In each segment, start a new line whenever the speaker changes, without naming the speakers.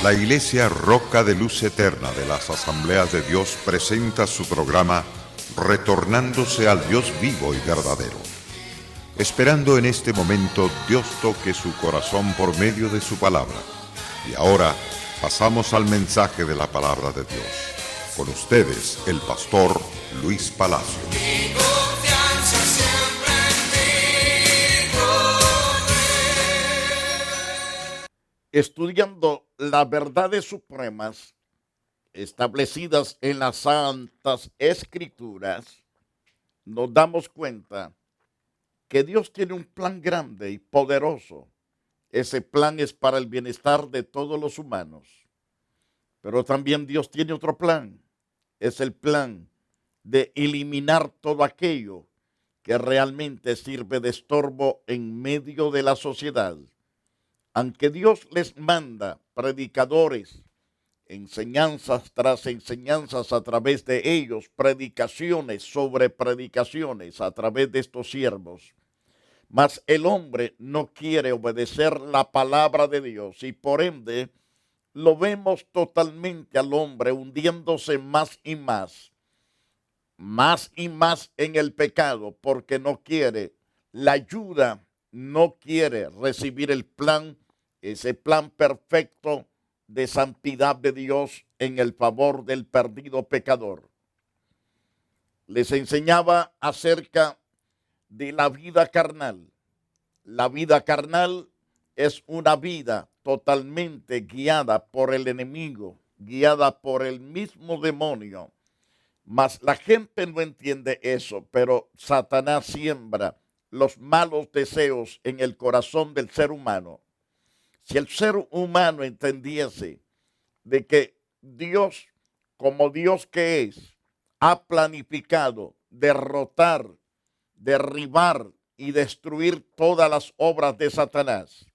La Iglesia Roca de Luz Eterna de las Asambleas de Dios presenta su programa Retornándose al Dios vivo y verdadero. Esperando en este momento Dios toque su corazón por medio de su palabra. Y ahora pasamos al mensaje de la palabra de Dios. Con ustedes, el pastor Luis Palacio.
Estudiando las verdades supremas establecidas en las Santas Escrituras, nos damos cuenta que Dios tiene un plan grande y poderoso. Ese plan es para el bienestar de todos los humanos. Pero también Dios tiene otro plan. Es el plan de eliminar todo aquello que realmente sirve de estorbo en medio de la sociedad. Aunque Dios les manda predicadores, enseñanzas tras enseñanzas a través de ellos, predicaciones sobre predicaciones a través de estos siervos, mas el hombre no quiere obedecer la palabra de Dios y por ende lo vemos totalmente al hombre hundiéndose más y más en el pecado porque no quiere la ayuda, no quiere recibir el plan, ese plan perfecto de santidad de Dios en el favor del perdido pecador. Les enseñaba acerca de la vida carnal. La vida carnal es una vida totalmente guiada por el enemigo, guiada por el mismo demonio. Mas la gente no entiende eso, pero Satanás siembra los malos deseos en el corazón del ser humano. Si el ser humano entendiese de que Dios, como Dios que es, ha planificado derrotar, derribar y destruir todas las obras de Satanás.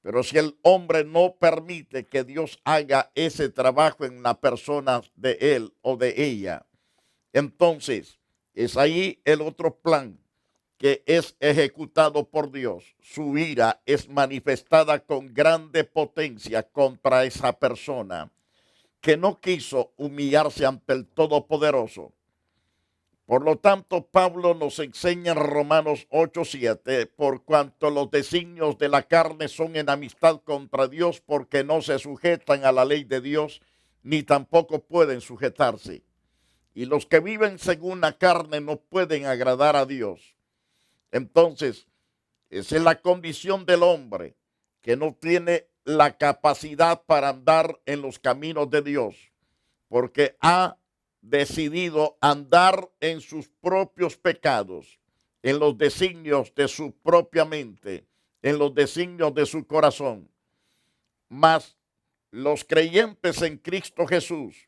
Pero si el hombre no permite que Dios haga ese trabajo en la persona de él o de ella, entonces es ahí el otro plan que es ejecutado por Dios. Su ira es manifestada con grande potencia contra esa persona que no quiso humillarse ante el Todopoderoso. Por lo tanto, Pablo nos enseña en Romanos 8:7, por cuanto los designios de la carne son enemistad contra Dios, porque no se sujetan a la ley de Dios, ni tampoco pueden sujetarse. Y los que viven según la carne no pueden agradar a Dios. Entonces, esa es la condición del hombre, que no tiene la capacidad para andar en los caminos de Dios, porque ha decidido andar en sus propios pecados, en los designios de su propia mente, en los designios de su corazón. Mas los creyentes en Cristo Jesús,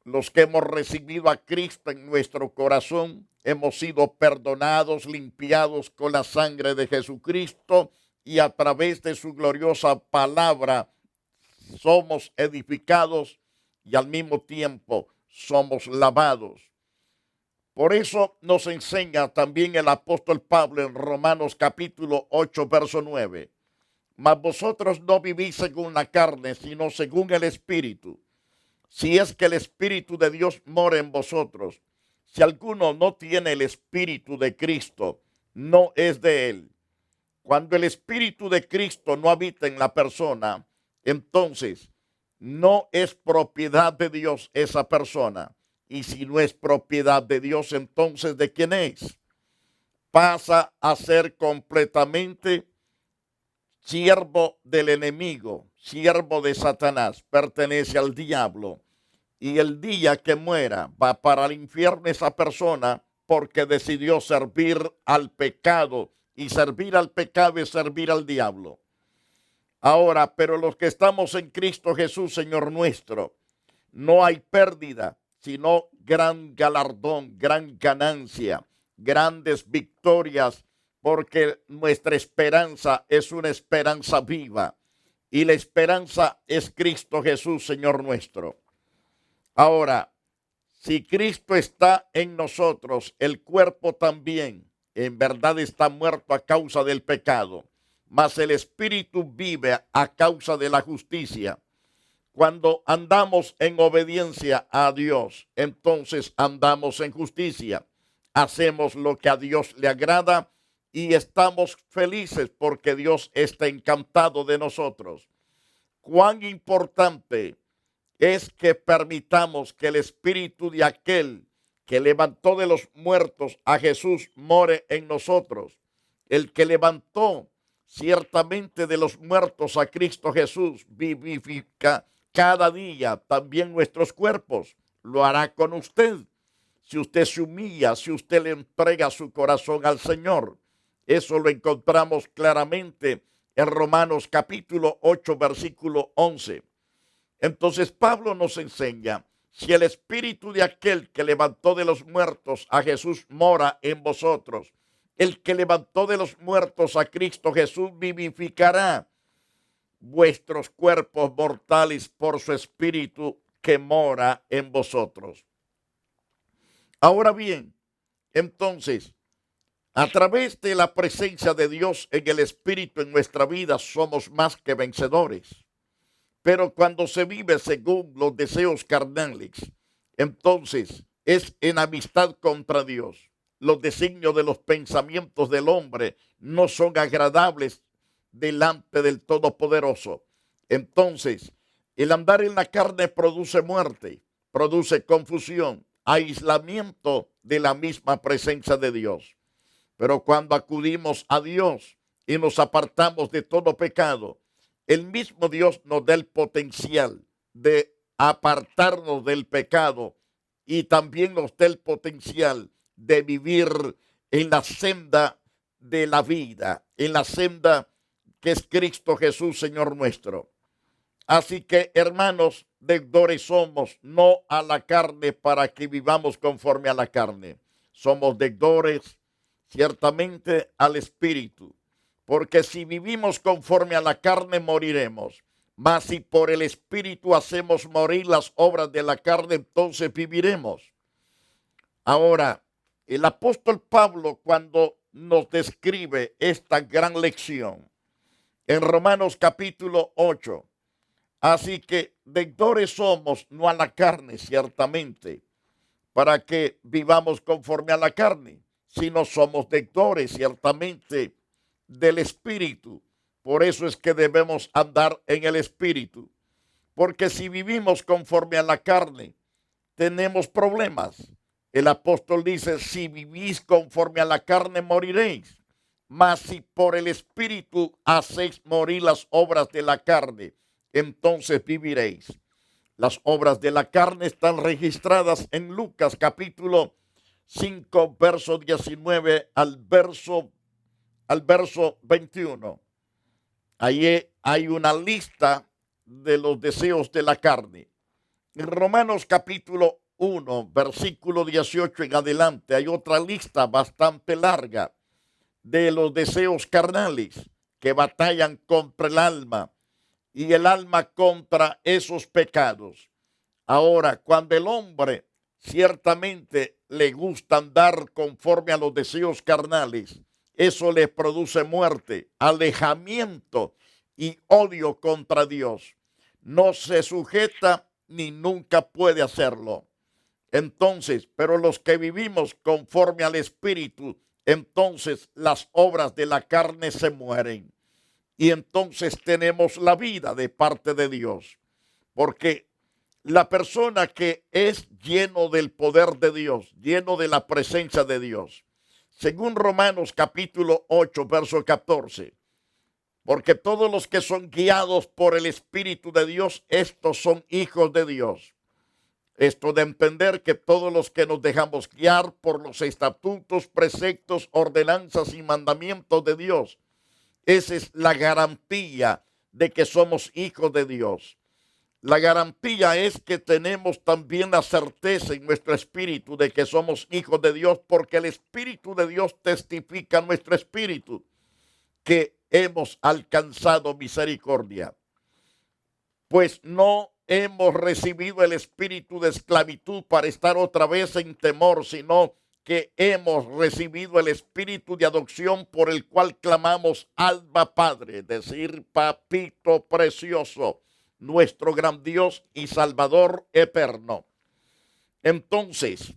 los que hemos recibido a Cristo en nuestro corazón, hemos sido perdonados, limpiados con la sangre de Jesucristo y a través de su gloriosa palabra somos edificados y al mismo tiempo somos lavados. Por eso nos enseña también el apóstol Pablo en Romanos capítulo 8, verso 9. Mas vosotros no vivís según la carne, sino según el Espíritu. Si es que el Espíritu de Dios mora en vosotros. Si alguno no tiene el Espíritu de Cristo, no es de él. Cuando el Espíritu de Cristo no habita en la persona, entonces no es propiedad de Dios esa persona. Y si no es propiedad de Dios, entonces ¿de quién es? Pasa a ser completamente siervo del enemigo, siervo de Satanás, pertenece al diablo. Y el día que muera va para el infierno esa persona porque decidió servir al pecado. Y servir al pecado es servir al diablo. Ahora, pero los que estamos en Cristo Jesús, Señor nuestro, no hay pérdida, sino gran galardón, gran ganancia, grandes victorias, porque nuestra esperanza es una esperanza viva. Y la esperanza es Cristo Jesús, Señor nuestro. Ahora, si Cristo está en nosotros, el cuerpo también en verdad está muerto a causa del pecado, mas el espíritu vive a causa de la justicia. Cuando andamos en obediencia a Dios, entonces andamos en justicia. Hacemos lo que a Dios le agrada y estamos felices porque Dios está encantado de nosotros. Cuán importante es que permitamos que el espíritu de aquel que levantó de los muertos a Jesús more en nosotros. El que levantó ciertamente de los muertos a Cristo Jesús vivifica cada día también nuestros cuerpos. Lo hará con usted. Si usted se humilla, si usted le entrega su corazón al Señor. Eso lo encontramos claramente en Romanos capítulo 8, versículo 11. Entonces Pablo nos enseña, si el espíritu de aquel que levantó de los muertos a Jesús mora en vosotros, el que levantó de los muertos a Cristo Jesús vivificará vuestros cuerpos mortales por su espíritu que mora en vosotros. Ahora bien, entonces, a través de la presencia de Dios en el espíritu en nuestra vida somos más que vencedores. Pero cuando se vive según los deseos carnales, entonces es enemistad contra Dios. Los designios de los pensamientos del hombre no son agradables delante del Todopoderoso. Entonces, el andar en la carne produce muerte, produce confusión, aislamiento de la misma presencia de Dios. Pero cuando acudimos a Dios y nos apartamos de todo pecado, el mismo Dios nos da el potencial de apartarnos del pecado y también nos da el potencial de vivir en la senda de la vida, en la senda que es Cristo Jesús, Señor nuestro. Así que, hermanos, deudores somos, no a la carne para que vivamos conforme a la carne. Somos deudores ciertamente al Espíritu. Porque si vivimos conforme a la carne, moriremos. Mas si por el Espíritu hacemos morir las obras de la carne, entonces viviremos. Ahora, el apóstol Pablo, cuando nos describe esta gran lección, en Romanos capítulo 8, así que deudores somos, no a la carne, ciertamente, para que vivamos conforme a la carne, sino somos deudores, ciertamente, del Espíritu. Por eso es que debemos andar en el Espíritu. Porque si vivimos conforme a la carne, tenemos problemas. El apóstol dice, si vivís conforme a la carne, moriréis. Mas si por el Espíritu hacéis morir las obras de la carne, entonces viviréis. Las obras de la carne están registradas en Lucas capítulo 5, verso 19 al verso 21. Ahí hay una lista de los deseos de la carne. En Romanos capítulo 1, versículo 18 en adelante, hay otra lista bastante larga de los deseos carnales que batallan contra el alma y el alma contra esos pecados. Ahora, cuando el hombre ciertamente le gusta andar conforme a los deseos carnales, eso le produce muerte, alejamiento y odio contra Dios. No se sujeta ni nunca puede hacerlo. Entonces, pero los que vivimos conforme al Espíritu, entonces las obras de la carne se mueren. Y entonces tenemos la vida de parte de Dios. Porque la persona que es lleno del poder de Dios, lleno de la presencia de Dios, según Romanos capítulo 8, verso 14, porque todos los que son guiados por el Espíritu de Dios, estos son hijos de Dios. Esto de entender que todos los que nos dejamos guiar por los estatutos, preceptos, ordenanzas y mandamientos de Dios, esa es la garantía de que somos hijos de Dios. La garantía es que tenemos también la certeza en nuestro espíritu de que somos hijos de Dios, porque el Espíritu de Dios testifica a nuestro espíritu que hemos alcanzado misericordia. Pues no hemos recibido el espíritu de esclavitud para estar otra vez en temor, sino que hemos recibido el espíritu de adopción por el cual clamamos Abba Padre, es decir, papito precioso. nuestro gran Dios y Salvador eterno. Entonces,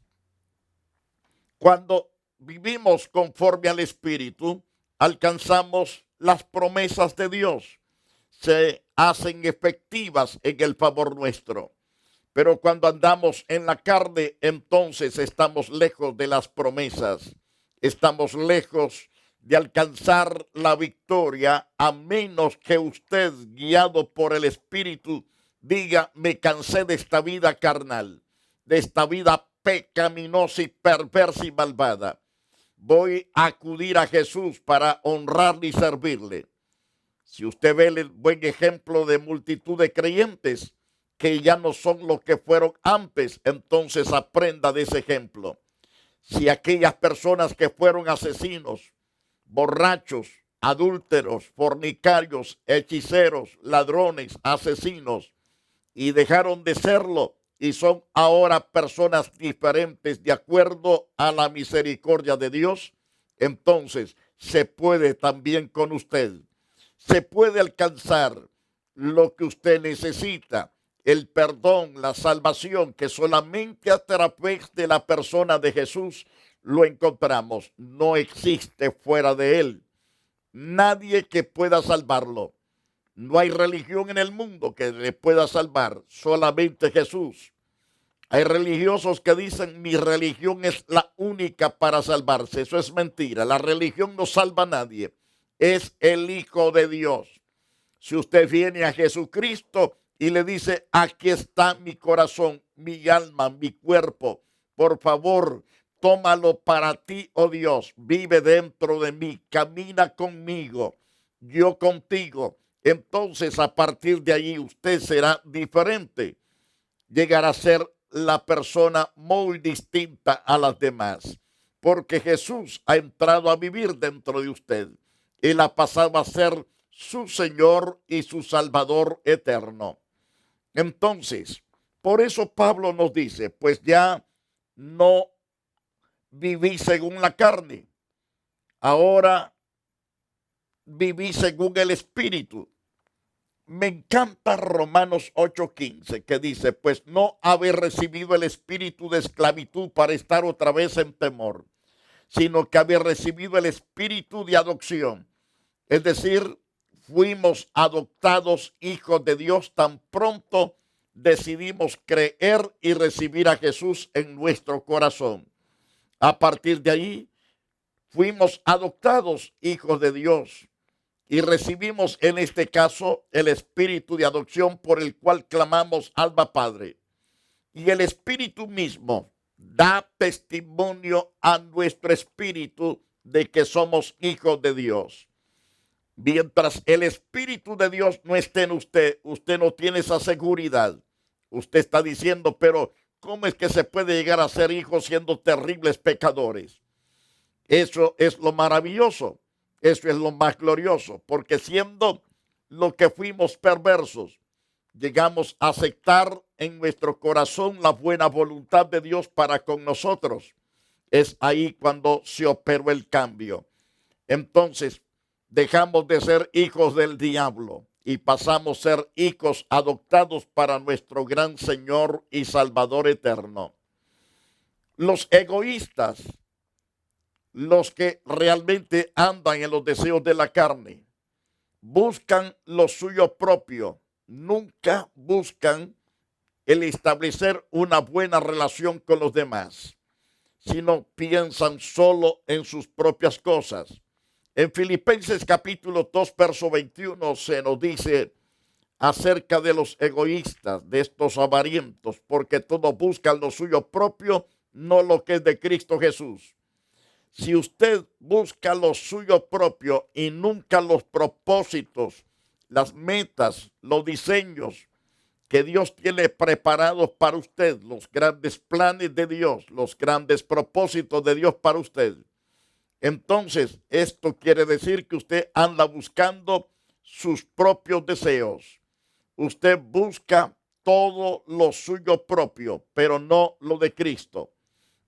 cuando vivimos conforme al Espíritu, alcanzamos las promesas de Dios. Se hacen efectivas en el favor nuestro. Pero cuando andamos en la carne, entonces estamos lejos de las promesas. Estamos lejos de alcanzar la victoria, a menos que usted, guiado por el Espíritu, diga: me cansé de esta vida carnal, de esta vida pecaminosa y perversa y malvada. Voy a acudir a Jesús para honrarle y servirle. Si usted ve el buen ejemplo de multitud de creyentes que ya no son lo que fueron antes, entonces aprenda de ese ejemplo. Si aquellas personas que fueron asesinos, borrachos, adúlteros, fornicarios, hechiceros, ladrones, asesinos, y dejaron de serlo y son ahora personas diferentes de acuerdo a la misericordia de Dios, entonces se puede también con usted. Se puede alcanzar lo que usted necesita, el perdón, la salvación, que solamente a través de la persona de Jesús lo encontramos. No existe fuera de él nadie que pueda salvarlo. No hay religión en el mundo que le pueda salvar, solamente Jesús. Hay religiosos que dicen: mi religión es la única para salvarse. Eso es mentira. La religión no salva a nadie. Es el Hijo de Dios. Si usted viene a Jesucristo y le dice: aquí está mi corazón, mi alma, mi cuerpo, por favor, tómalo para ti, oh Dios, vive dentro de mí, camina conmigo, yo contigo. Entonces, a partir de allí usted será diferente. Llegará a ser la persona muy distinta a las demás, porque Jesús ha entrado a vivir dentro de usted. Él ha pasado a ser su Señor y su Salvador eterno. Entonces, por eso Pablo nos dice: pues ya no viví según la carne, ahora viví según el Espíritu. Me encanta Romanos 8:15, que dice: pues no haber recibido el espíritu de esclavitud para estar otra vez en temor, sino que haber recibido el espíritu de adopción. Es decir, fuimos adoptados hijos de Dios tan pronto decidimos creer y recibir a Jesús en nuestro corazón. A partir de ahí, fuimos adoptados hijos de Dios y recibimos en este caso el espíritu de adopción, por el cual clamamos: Abba, Padre. Y el Espíritu mismo da testimonio a nuestro espíritu de que somos hijos de Dios. Mientras el Espíritu de Dios no esté en usted, usted no tiene esa seguridad. Usted está diciendo: pero ¿cómo es que se puede llegar a ser hijo siendo terribles pecadores? Eso es lo maravilloso, eso es lo más glorioso, porque siendo lo que fuimos perversos, llegamos a aceptar en nuestro corazón la buena voluntad de Dios para con nosotros. Es ahí cuando se operó el cambio. Entonces, dejamos de ser hijos del diablo y pasamos a ser hijos adoptados para nuestro gran Señor y Salvador eterno. Los egoístas, los que realmente andan en los deseos de la carne, buscan lo suyo propio, nunca buscan el establecer una buena relación con los demás, sino piensan solo en sus propias cosas. En Filipenses capítulo 2, verso 21 se nos dice acerca de los egoístas, de estos avarientos, porque todos buscan lo suyo propio, no lo que es de Cristo Jesús. Si usted busca lo suyo propio y nunca los propósitos, las metas, los diseños que Dios tiene preparados para usted, los grandes planes de Dios, los grandes propósitos de Dios para usted, entonces esto quiere decir que usted anda buscando sus propios deseos. Usted busca todo lo suyo propio, pero no lo de Cristo.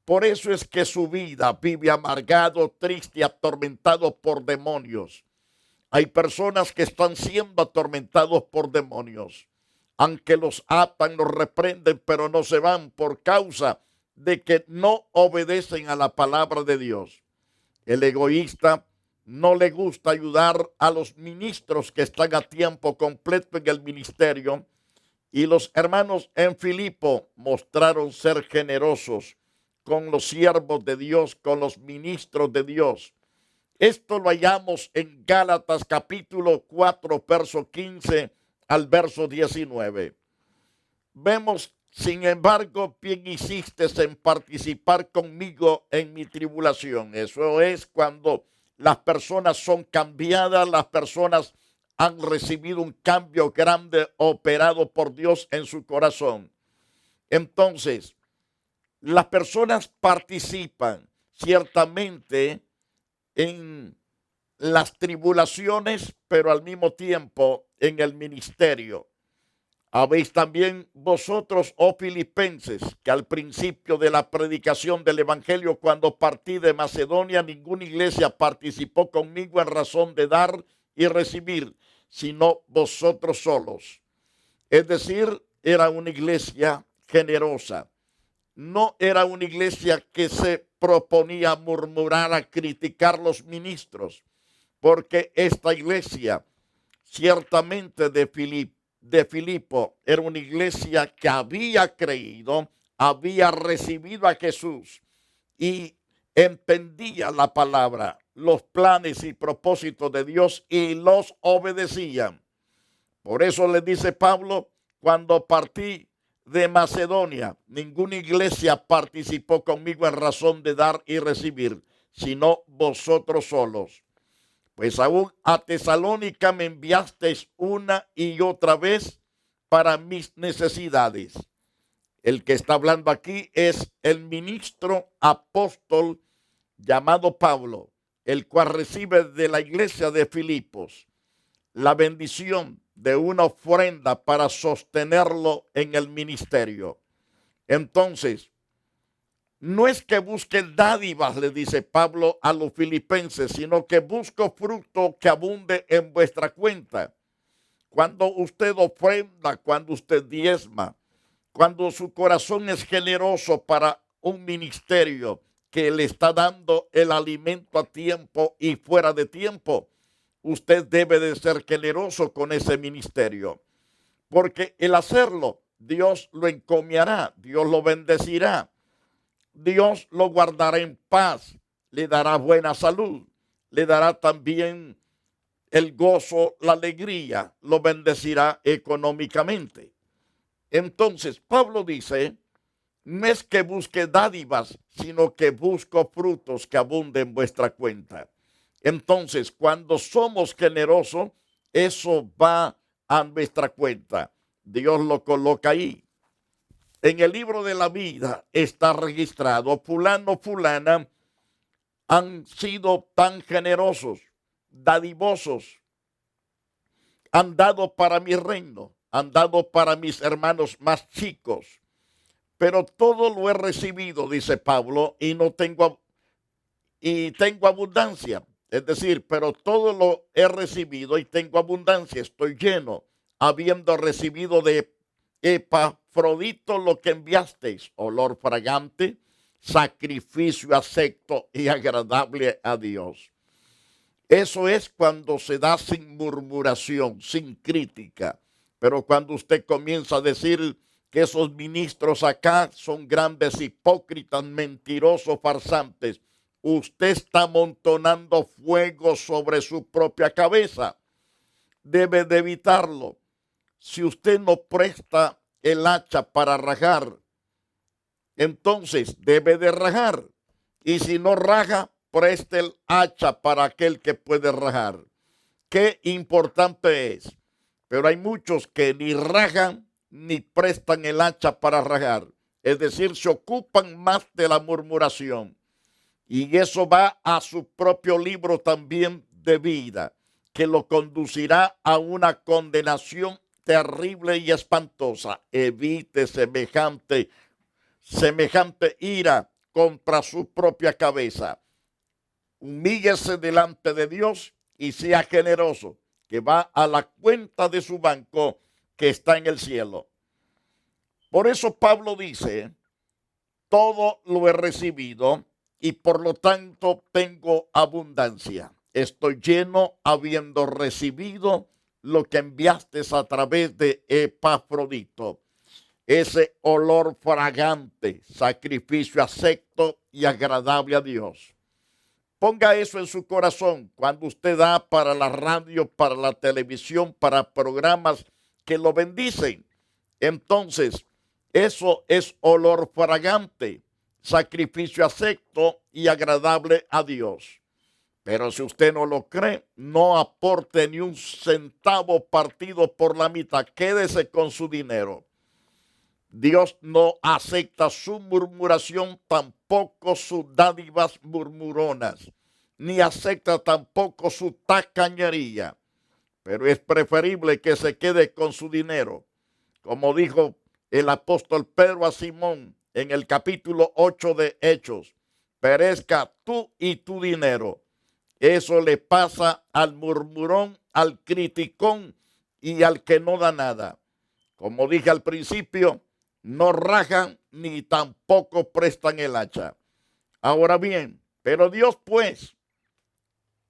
Por eso es que su vida vive amargado, triste y atormentado por demonios. Hay personas que están siendo atormentados por demonios. aunque los atan, los reprenden, pero no se van por causa de que no obedecen a la palabra de Dios. El egoísta no le gusta ayudar a los ministros que están a tiempo completo en el ministerio, y los hermanos en Filipo mostraron ser generosos con los siervos de Dios, con los ministros de Dios. Esto lo hallamos en Gálatas capítulo 4, verso 15 al verso 19. Vemos, sin embargo, bien hiciste en participar conmigo en mi tribulación. Eso es cuando las personas son cambiadas, las personas han recibido un cambio grande operado por Dios en su corazón. Entonces, las personas participan ciertamente en las tribulaciones, pero al mismo tiempo en el ministerio. Habéis también vosotros, oh filipenses, que al principio de la predicación del evangelio, cuando partí de Macedonia, ninguna iglesia participó conmigo en razón de dar y recibir, sino vosotros solos. Es decir, era una iglesia generosa. No era una iglesia que se proponía murmurar, a criticar los ministros, porque esta iglesia ciertamente de Filipo era una iglesia que había creído, había recibido a Jesús y entendía la palabra, los planes y propósitos de Dios, y los obedecían. Por eso le dice Pablo, cuando partí de Macedonia, ninguna iglesia participó conmigo en razón de dar y recibir, sino vosotros solos. Pues aún a Tesalónica me enviasteis una y otra vez para mis necesidades. El que está hablando aquí es el ministro apóstol llamado Pablo, el cual recibe de la iglesia de Filipos la bendición de una ofrenda para sostenerlo en el ministerio. Entonces, no es que busque dádivas, le dice Pablo a los filipenses, sino que busco fruto que abunde en vuestra cuenta. Cuando usted ofrenda, cuando usted diezma, cuando su corazón es generoso para un ministerio que le está dando el alimento a tiempo y fuera de tiempo, usted debe de ser generoso con ese ministerio, porque el hacerlo, Dios lo encomiará, Dios lo bendecirá, Dios lo guardará en paz, le dará buena salud, le dará también el gozo, la alegría, lo bendecirá económicamente. Entonces, Pablo dice, no es que busque dádivas, sino que busco frutos que abunden en vuestra cuenta. Entonces, cuando somos generosos, eso va a nuestra cuenta. Dios lo coloca ahí. En el libro de la vida está registrado, fulano, fulana, han sido tan generosos, dadivosos, han dado para mi reino, han dado para mis hermanos más chicos, pero todo lo he recibido, dice Pablo, y tengo abundancia. Es decir, pero todo lo he recibido y tengo abundancia, estoy lleno, habiendo recibido de Epafrodito lo que enviasteis, olor fragante, sacrificio acepto y agradable a Dios. Eso es cuando se da sin murmuración, sin crítica. Pero cuando usted comienza a decir que esos ministros acá son grandes hipócritas, mentirosos, farsantes, usted está amontonando fuego sobre su propia cabeza. Debe de evitarlo. Si usted no presta el hacha para rajar, entonces debe de rajar. Y si no raja, preste el hacha para aquel que puede rajar. Qué importante es. Pero hay muchos que ni rajan ni prestan el hacha para rajar. Es decir, se ocupan más de la murmuración. Y eso va a su propio libro también de vida, que lo conducirá a una condenación terrible y espantosa. Evite semejante ira contra su propia cabeza. Humíllese delante de Dios y sea generoso, que va a la cuenta de su banco, que está en el cielo. Por eso Pablo dice, todo lo he recibido y por lo tanto tengo abundancia. Estoy lleno habiendo recibido lo que enviaste a través de Epafrodito. Ese olor fragante, sacrificio acepto y agradable a Dios. Ponga eso en su corazón cuando usted da para la radio, para la televisión, para programas que lo bendicen. Entonces, eso es olor fragante, sacrificio acepto y agradable a Dios. Pero si usted no lo cree, no aporte ni un centavo partido por la mitad. Quédese con su dinero. Dios no acepta su murmuración, tampoco sus dádivas murmuronas, ni acepta tampoco su tacañería. Pero es preferible que se quede con su dinero. Como dijo el apóstol Pedro a Simón en el capítulo 8 de Hechos, perezca tú y tu dinero. Eso le pasa al murmurón, al criticón y al que no da nada. Como dije al principio, no rajan ni tampoco prestan el hacha. Ahora bien, pero Dios pues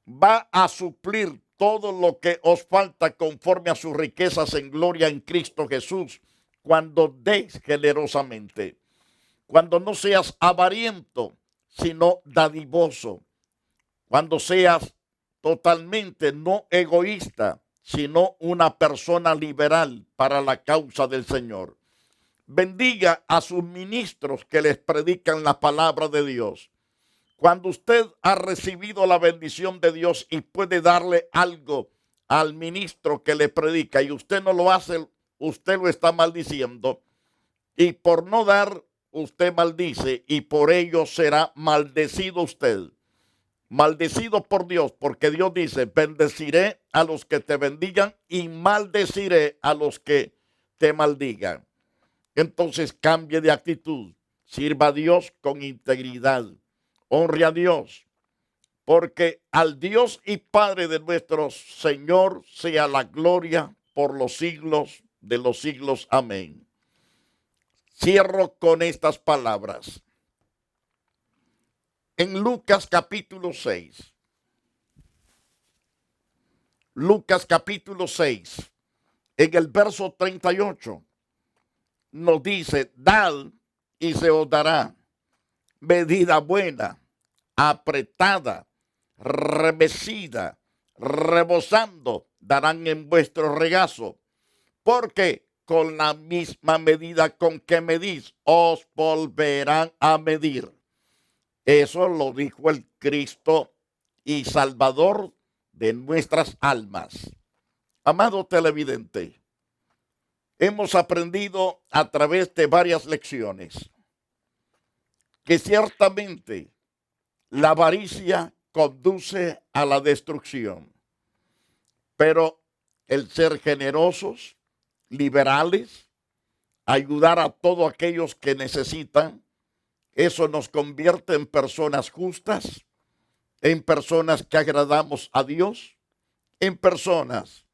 va a suplir todo lo que os falta conforme a sus riquezas en gloria en Cristo Jesús, cuando des generosamente. Cuando no seas avariento, sino dadivoso. Cuando seas totalmente no egoísta, sino una persona liberal para la causa del Señor. Bendiga a sus ministros que les predican la palabra de Dios. Cuando usted ha recibido la bendición de Dios y puede darle algo al ministro que le predica y usted no lo hace, usted lo está maldiciendo. Y por no dar, usted maldice y por ello será maldecido usted. Maldecido por Dios, porque Dios dice, bendeciré a los que te bendigan y maldeciré a los que te maldigan. Entonces cambie de actitud, sirva a Dios con integridad, honre a Dios, porque al Dios y Padre de nuestro Señor sea la gloria por los siglos de los siglos. Amén. Cierro con estas palabras. En Lucas capítulo 6. Lucas capítulo 6, en el verso 38. Nos dice, dad y se os dará, medida buena, apretada, remecida, rebosando, darán en vuestro regazo, porque con la misma medida con que medís, os volverán a medir. Eso lo dijo el Cristo y Salvador de nuestras almas. Amado televidente, hemos aprendido a través de varias lecciones que ciertamente la avaricia conduce a la destrucción, pero el ser generosos, liberales, ayudar a todos aquellos que necesitan, eso nos convierte en personas justas, en personas que agradamos a Dios, en personas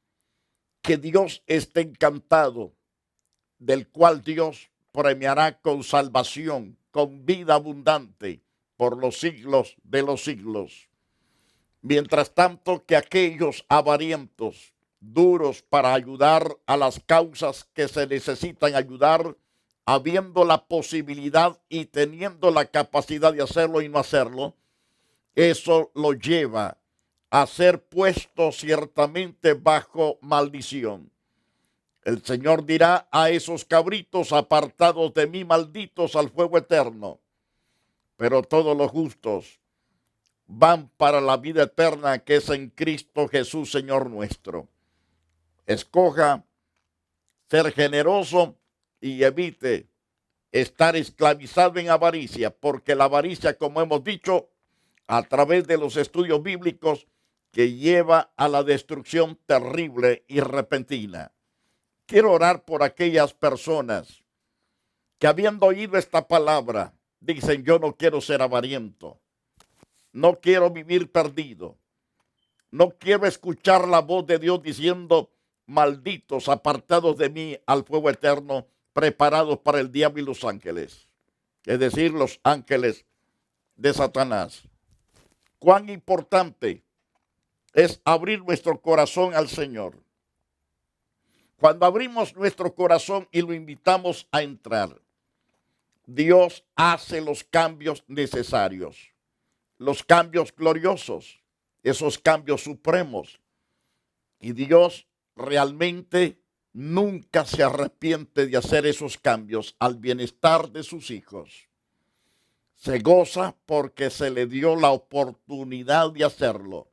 que Dios está encantado, del cual Dios premiará con salvación, con vida abundante por los siglos de los siglos. Mientras tanto que aquellos avarientos, duros para ayudar a las causas que se necesitan ayudar, habiendo la posibilidad y teniendo la capacidad de hacerlo y no hacerlo, eso lo lleva a ser puesto ciertamente bajo maldición. El Señor dirá a esos cabritos, apartados de mí, malditos, al fuego eterno. Pero todos los justos van para la vida eterna que es en Cristo Jesús, Señor nuestro. Escoja ser generoso y evite estar esclavizado en avaricia, porque la avaricia, como hemos dicho, a través de los estudios bíblicos, que lleva a la destrucción terrible y repentina. Quiero orar por aquellas personas que, habiendo oído esta palabra, dicen, yo no quiero ser avariento, no quiero vivir perdido, no quiero escuchar la voz de Dios diciendo, malditos, apartados de mí al fuego eterno, preparados para el diablo y los ángeles, es decir, los ángeles de Satanás. Cuán importante es abrir nuestro corazón al Señor. Cuando abrimos nuestro corazón y lo invitamos a entrar, Dios hace los cambios necesarios, los cambios gloriosos, esos cambios supremos. Y Dios realmente nunca se arrepiente de hacer esos cambios al bienestar de sus hijos. Se goza porque se le dio la oportunidad de hacerlo.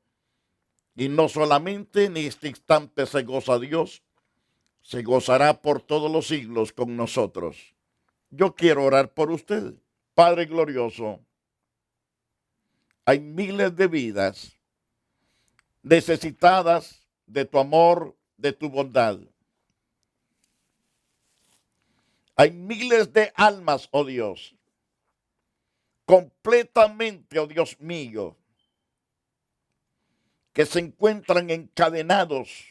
Y no solamente en este instante se goza Dios, se gozará por todos los siglos con nosotros. Yo quiero orar por usted, Padre glorioso. Hay miles de vidas necesitadas de tu amor, de tu bondad. Hay miles de almas, oh Dios, completamente, oh Dios mío, que se encuentran encadenados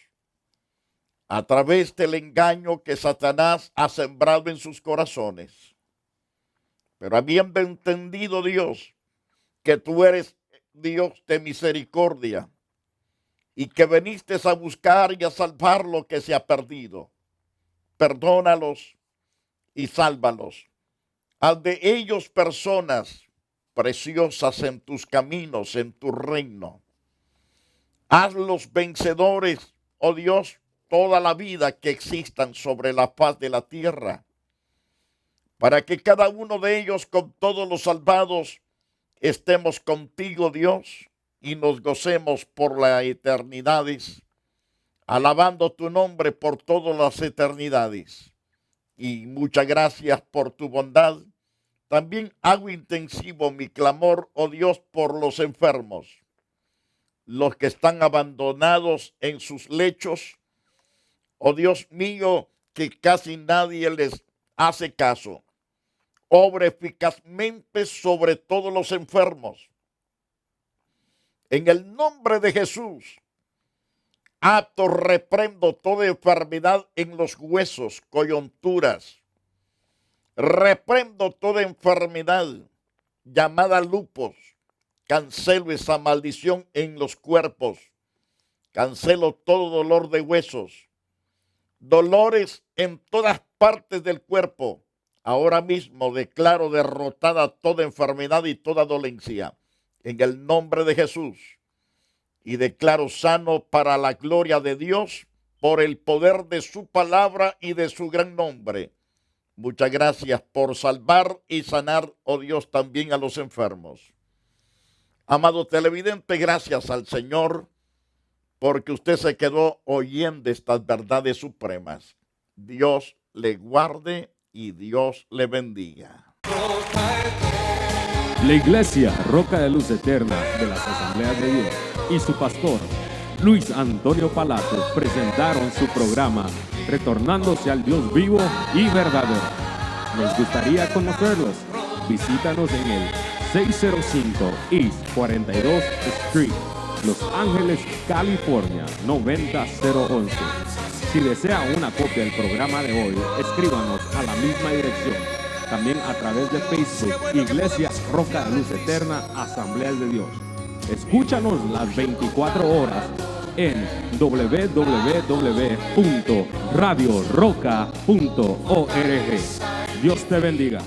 a través del engaño que Satanás ha sembrado en sus corazones. Pero habiendo entendido, Dios, que tú eres Dios de misericordia y que viniste a buscar y a salvar lo que se ha perdido, perdónalos y sálvalos. Haz de ellos personas preciosas en tus caminos, en tu reino. Hazlos vencedores, oh Dios, toda la vida que existan sobre la faz de la tierra, para que cada uno de ellos, con todos los salvados, estemos contigo, Dios, y nos gocemos por las eternidades, alabando tu nombre por todas las eternidades. Y muchas gracias por tu bondad. También hago intensivo mi clamor, oh Dios, por los enfermos, los que están abandonados en sus lechos, oh Dios mío, que casi nadie les hace caso. Obra eficazmente sobre todos los enfermos. En el nombre de Jesús, ato, reprendo toda enfermedad en los huesos, coyunturas. Reprendo toda enfermedad llamada lupus. Cancelo esa maldición en los cuerpos. Cancelo todo dolor de huesos. Dolores en todas partes del cuerpo. Ahora mismo declaro derrotada toda enfermedad y toda dolencia en el nombre de Jesús. Y declaro sano para la gloria de Dios por el poder de su palabra y de su gran nombre. Muchas gracias por salvar y sanar, oh Dios, también a los enfermos. Amado televidente, gracias al Señor porque usted se quedó oyendo estas verdades supremas. Dios le guarde y Dios le bendiga.
La Iglesia Roca de Luz Eterna de las Asambleas de Dios y su pastor Luis Antonio Palacios presentaron su programa Retornándose al Dios vivo y verdadero. Nos gustaría conocerlos. Visítanos en el 605 East 42 Street, Los Ángeles, California 90011. Si desea una copia del programa de hoy, escríbanos a la misma dirección. También a través de Facebook, Iglesia Roca de Luz Eterna, Asambleas de Dios. Escúchanos las 24 horas en www.radioroca.org. Dios te bendiga.